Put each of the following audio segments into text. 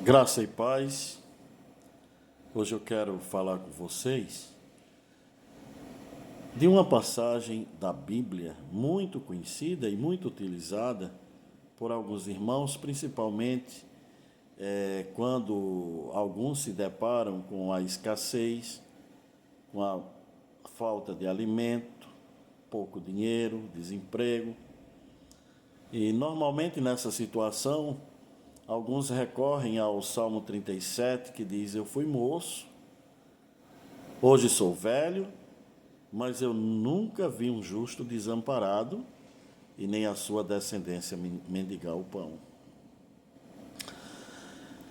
Graça e paz. Hoje eu quero falar com vocês de uma passagem da Bíblia muito conhecida e muito utilizada por alguns irmãos, principalmente quando alguns se deparam com a escassez, com a falta de alimento, pouco dinheiro, desemprego. E normalmente nessa situação, alguns recorrem ao Salmo 37, que diz: Eu fui moço, hoje sou velho, mas eu nunca vi um justo desamparado e nem a sua descendência mendigar o pão.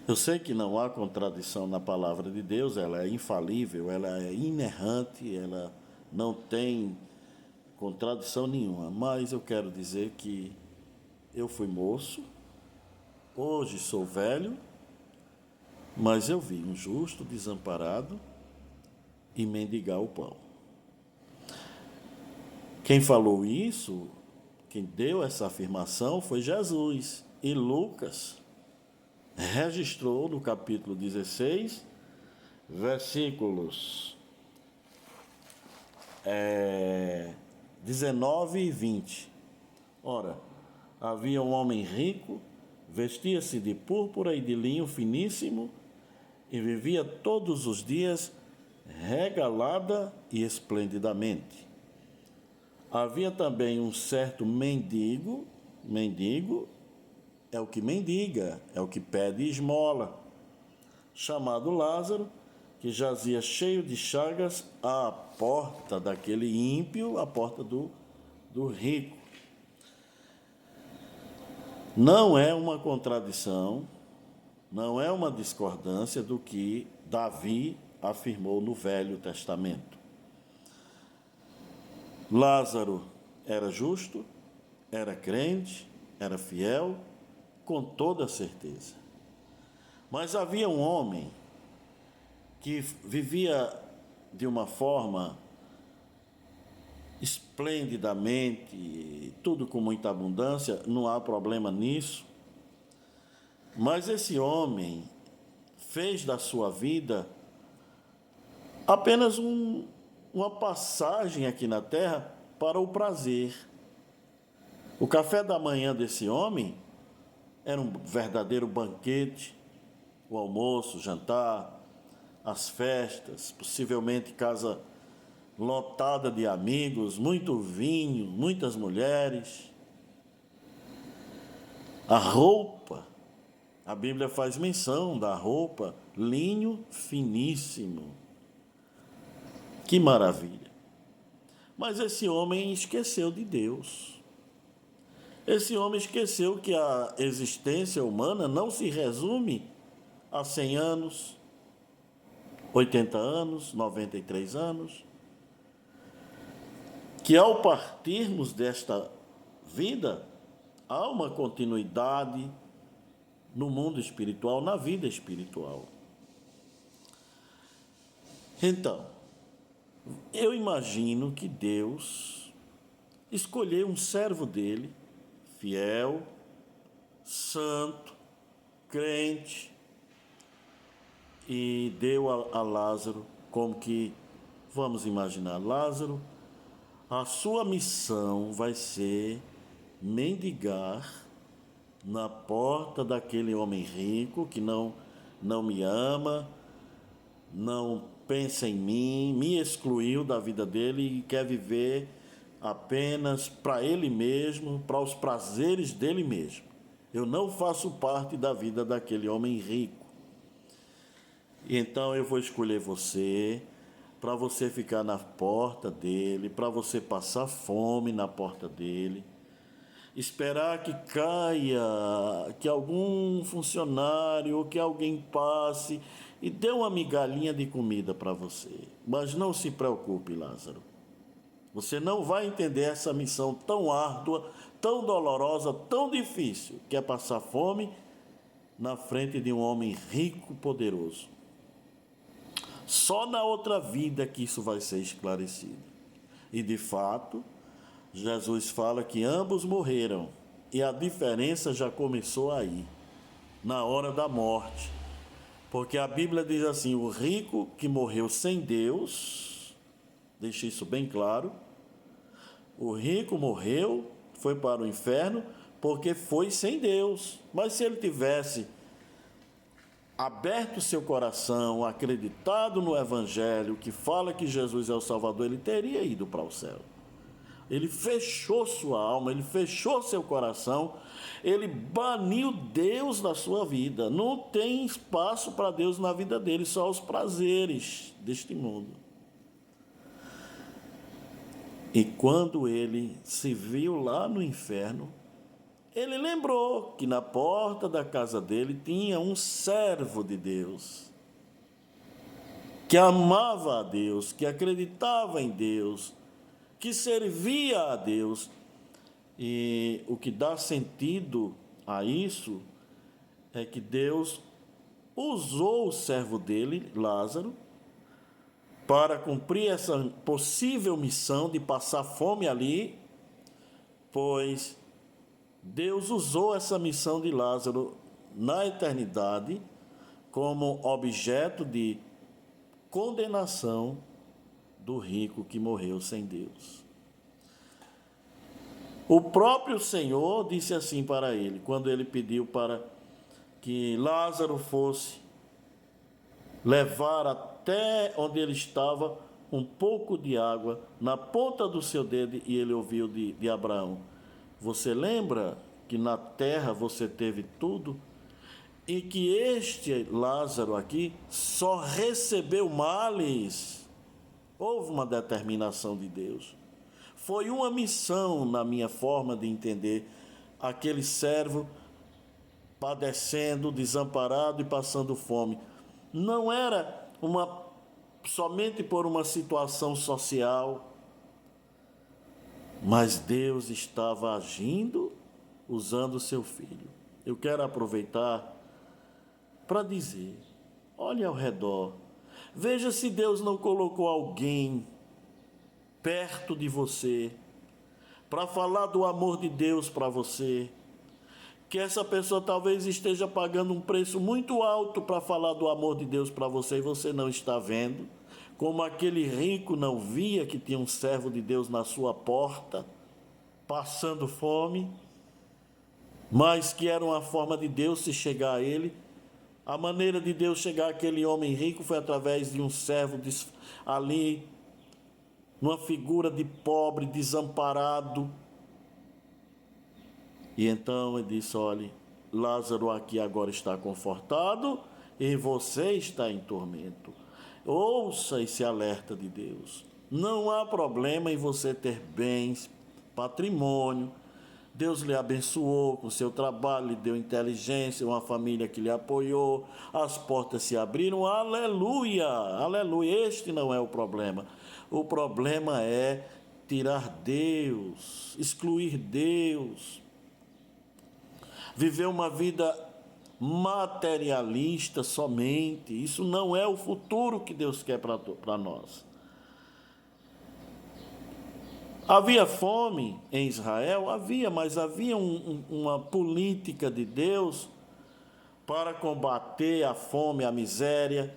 Eu sei que não há contradição na palavra de Deus, ela é infalível, ela é inerrante, ela não tem contradição nenhuma, mas eu quero dizer que eu fui moço, hoje sou velho, mas eu vi um justo desamparado e mendigar o pão. Quem falou isso, quem deu essa afirmação foi Jesus. E Lucas registrou no capítulo 16, versículos 19 e 20. Ora, havia um homem rico, vestia-se de púrpura e de linho finíssimo e vivia todos os dias regalada e esplendidamente. Havia também um certo mendigo é o que mendiga, é o que pede esmola, chamado Lázaro, que jazia cheio de chagas à porta daquele ímpio, à porta do rico. Não é uma contradição, não é uma discordância do que Davi afirmou no Velho Testamento. Lázaro era justo, era crente, era fiel, com toda certeza. Mas havia um homem que vivia de uma forma esplendidamente, tudo com muita abundância, não há problema nisso. Mas esse homem fez da sua vida apenas uma passagem aqui na terra para o prazer. O café da manhã desse homem era um verdadeiro banquete, o almoço, o jantar, as festas, possivelmente casa lotada de amigos, muito vinho, muitas mulheres. A roupa, a Bíblia faz menção da roupa, linho finíssimo. Que maravilha! Mas esse homem esqueceu de Deus. Esse homem esqueceu que a existência humana não se resume a 100 anos, 80 anos, 93 anos. Que ao partirmos desta vida, há uma continuidade no mundo espiritual, na vida espiritual. Então, eu imagino que Deus escolheu um servo dele, fiel, santo, crente, e deu a Lázaro, como que, vamos imaginar, Lázaro, a sua missão vai ser mendigar na porta daquele homem rico que não me ama, não pensa em mim, me excluiu da vida dele e quer viver apenas para ele mesmo, para os prazeres dele mesmo. Eu não faço parte da vida daquele homem rico. Então eu vou escolher você, para você ficar na porta dele, para você passar fome na porta dele, esperar que caia, que algum funcionário ou que alguém passe e dê uma migalhinha de comida para você. Mas não se preocupe, Lázaro. Você não vai entender essa missão tão árdua, tão dolorosa, tão difícil, que é passar fome na frente de um homem rico, poderoso. Só na outra vida que isso vai ser esclarecido. E de fato, Jesus fala que ambos morreram e a diferença já começou aí, na hora da morte. Porque a Bíblia diz assim: o rico que morreu sem Deus, deixa isso bem claro, o rico morreu, foi para o inferno, porque foi sem Deus. Mas se ele tivesse aberto seu coração, acreditado no Evangelho, que fala que Jesus é o Salvador, ele teria ido para o céu. Ele fechou sua alma, ele fechou seu coração, ele baniu Deus da sua vida. Não tem espaço para Deus na vida dele, só os prazeres deste mundo. E quando ele se viu lá no inferno, ele lembrou que na porta da casa dele tinha um servo de Deus, que amava a Deus, que acreditava em Deus, que servia a Deus. E o que dá sentido a isso é que Deus usou o servo dele, Lázaro, para cumprir essa possível missão de passar fome ali, pois Deus usou essa missão de Lázaro na eternidade como objeto de condenação do rico que morreu sem Deus. O próprio Senhor disse assim para ele, quando ele pediu para que Lázaro fosse levar até onde ele estava um pouco de água na ponta do seu dedo, e ele ouviu de Abraão: você lembra que na terra você teve tudo e que este Lázaro aqui só recebeu males? Houve uma determinação de Deus. Foi uma missão, na minha forma de entender, aquele servo padecendo, desamparado e passando fome. Não era somente por uma situação social, mas Deus estava agindo usando o seu filho. Eu quero aproveitar para dizer: olhe ao redor, veja se Deus não colocou alguém perto de você para falar do amor de Deus para você, que essa pessoa talvez esteja pagando um preço muito alto para falar do amor de Deus para você, e você não está vendo, como aquele rico não via que tinha um servo de Deus na sua porta, passando fome, mas que era uma forma de Deus se chegar a ele. A maneira de Deus chegar àquele homem rico foi através de um servo ali, numa figura de pobre, desamparado. E então ele disse: olhe, Lázaro aqui agora está confortado e você está em tormento. Ouça esse alerta de Deus. Não há problema em você ter bens, patrimônio. Deus lhe abençoou com o seu trabalho, lhe deu inteligência, uma família que lhe apoiou, as portas se abriram, aleluia, aleluia. Este não é o problema. O problema é tirar Deus, excluir Deus, viver uma vida materialista somente. Isso não é o futuro que Deus quer para nós. Havia fome em Israel? Havia, mas havia uma política de Deus para combater a fome, a miséria,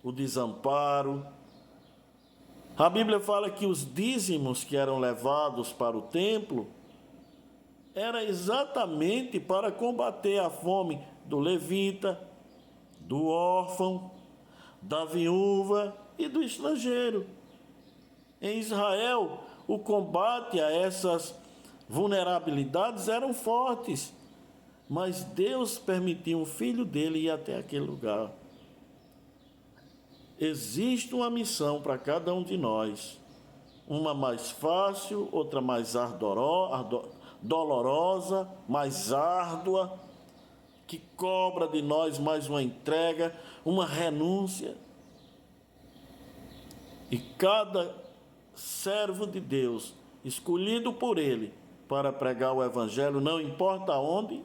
o desamparo. A Bíblia fala que os dízimos que eram levados para o templo era exatamente para combater a fome do levita, do órfão, da viúva e do estrangeiro. Em Israel, o combate a essas vulnerabilidades eram fortes, mas Deus permitiu um filho dele ir até aquele lugar. Existe uma missão para cada um de nós, uma mais fácil, outra mais dolorosa, mais árdua, que cobra de nós mais uma entrega, uma renúncia. E cada servo de Deus, escolhido por Ele para pregar o Evangelho, não importa onde,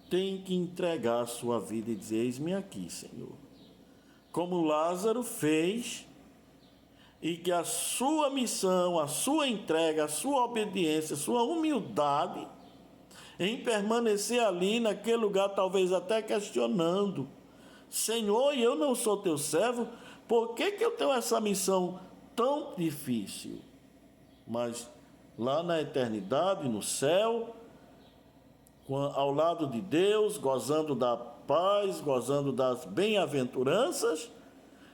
tem que entregar a sua vida e dizer: eis-me aqui, Senhor. Como Lázaro fez, e que a sua missão, a sua entrega, a sua obediência, a sua humildade em permanecer ali naquele lugar, talvez até questionando Senhor, e eu não sou teu servo, por que eu tenho essa missão tão difícil? Mas lá na eternidade, no céu, ao lado de Deus, gozando da paz, gozando das bem-aventuranças,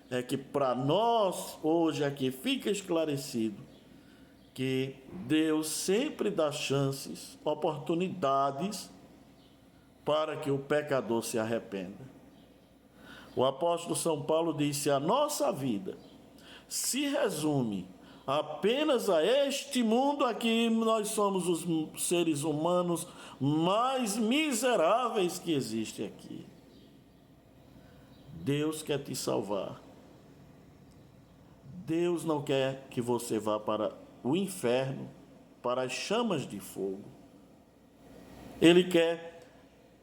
é que para nós, hoje aqui, fica esclarecido que Deus sempre dá chances, oportunidades para que o pecador se arrependa. O apóstolo São Paulo disse: a nossa vida se resume apenas a este mundo aqui, nós somos os seres humanos mais miseráveis que existem aqui. Deus quer te salvar. Deus não quer que você vá para o inferno, para as chamas de fogo. Ele quer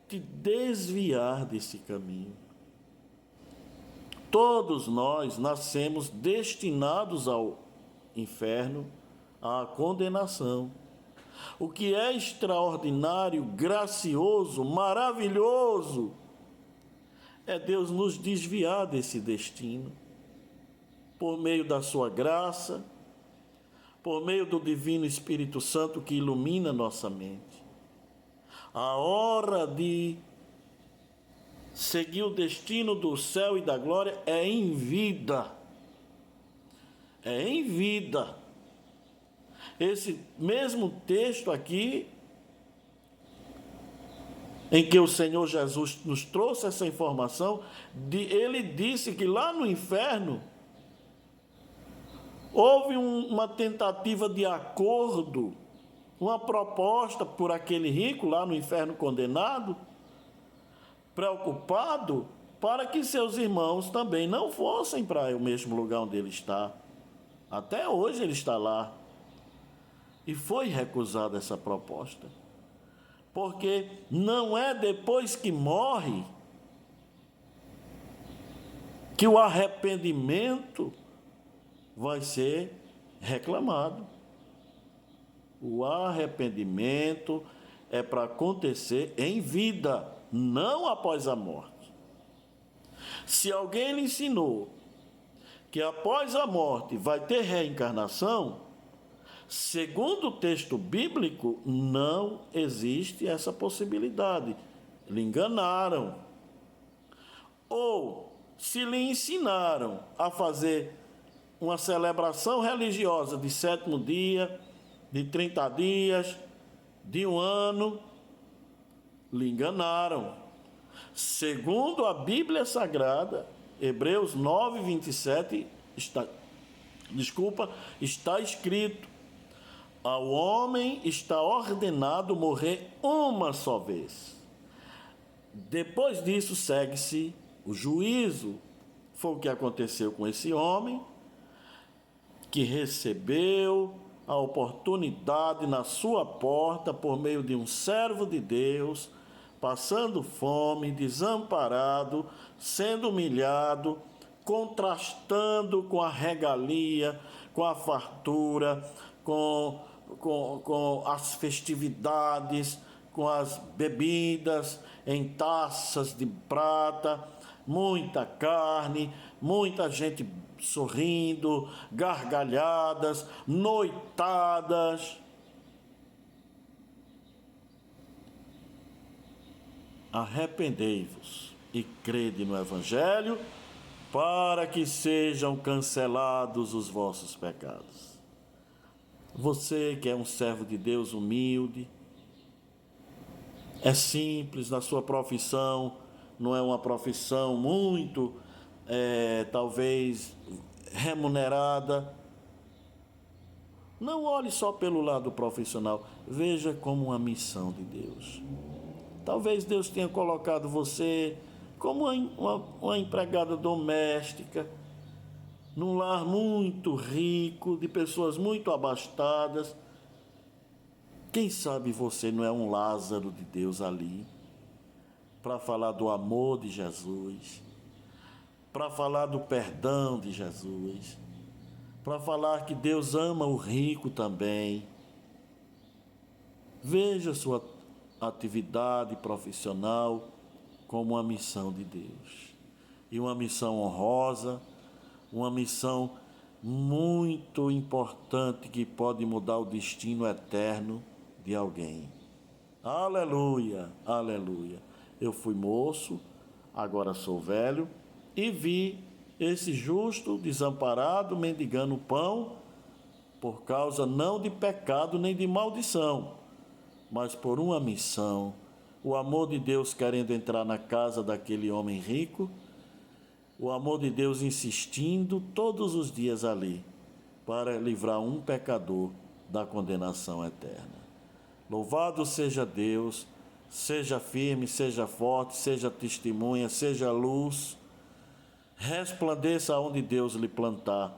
te desviar desse caminho. Todos nós nascemos destinados ao inferno, à condenação. O que é extraordinário, gracioso, maravilhoso, é Deus nos desviar desse destino, por meio da sua graça, por meio do Divino Espírito Santo que ilumina nossa mente. A hora de seguir o destino do céu e da glória é em vida. É em vida. Esse mesmo texto aqui, em que o Senhor Jesus nos trouxe essa informação, ele disse que lá no inferno houve uma tentativa de acordo, uma proposta por aquele rico lá no inferno condenado, preocupado para que seus irmãos também não fossem para o mesmo lugar onde ele está. Até hoje ele está lá. E foi recusada essa proposta. Porque não é depois que morre que o arrependimento vai ser reclamado. O arrependimento é para acontecer em vida, não após a morte. Se alguém lhe ensinou que após a morte vai ter reencarnação, segundo o texto bíblico, não existe essa possibilidade. Lhe enganaram. Ou, se lhe ensinaram a fazer uma celebração religiosa de 7º dia, de 30 dias, de 1 ano, lhe enganaram. Segundo a Bíblia Sagrada, Hebreus 9, 27, está escrito: ao homem está ordenado morrer uma só vez. Depois disso segue-se o juízo. Foi o que aconteceu com esse homem, que recebeu a oportunidade na sua porta por meio de um servo de Deus, passando fome, desamparado, sendo humilhado, contrastando com a regalia, com a fartura, com as festividades, com as bebidas em taças de prata, muita carne, muita gente sorrindo, gargalhadas, noitadas. Arrependei-vos e crede no Evangelho, para que sejam cancelados os vossos pecados. Você que é um servo de Deus humilde, é simples na sua profissão, não é uma profissão muito, talvez, remunerada. Não olhe só pelo lado profissional, veja como uma missão de Deus. Talvez Deus tenha colocado você como uma empregada doméstica, num lar muito rico, de pessoas muito abastadas. Quem sabe você não é um Lázaro de Deus ali, para falar do amor de Jesus, para falar do perdão de Jesus, para falar que Deus ama o rico também. Veja sua atividade profissional como uma missão de Deus. e uma missão honrosa, uma missão muito importante que pode mudar o destino eterno de alguém. Aleluia, aleluia. Eu fui moço, agora sou velho, e vi esse justo desamparado mendigando pão por causa não de pecado nem de maldição, mas por uma missão. O amor de Deus querendo entrar na casa daquele homem rico, o amor de Deus insistindo todos os dias ali para livrar um pecador da condenação eterna. Louvado seja Deus, seja firme, seja forte, seja testemunha, seja luz, resplandeça onde Deus lhe plantar,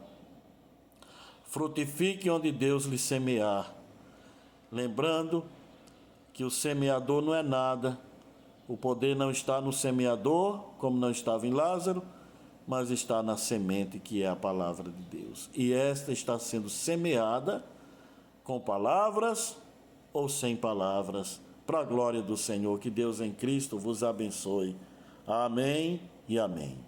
frutifique onde Deus lhe semear, lembrando que o semeador não é nada, o poder não está no semeador, como não estava em Lázaro, mas está na semente que é a palavra de Deus. E esta está sendo semeada com palavras ou sem palavras, para a glória do Senhor. Que Deus em Cristo vos abençoe. Amém e amém.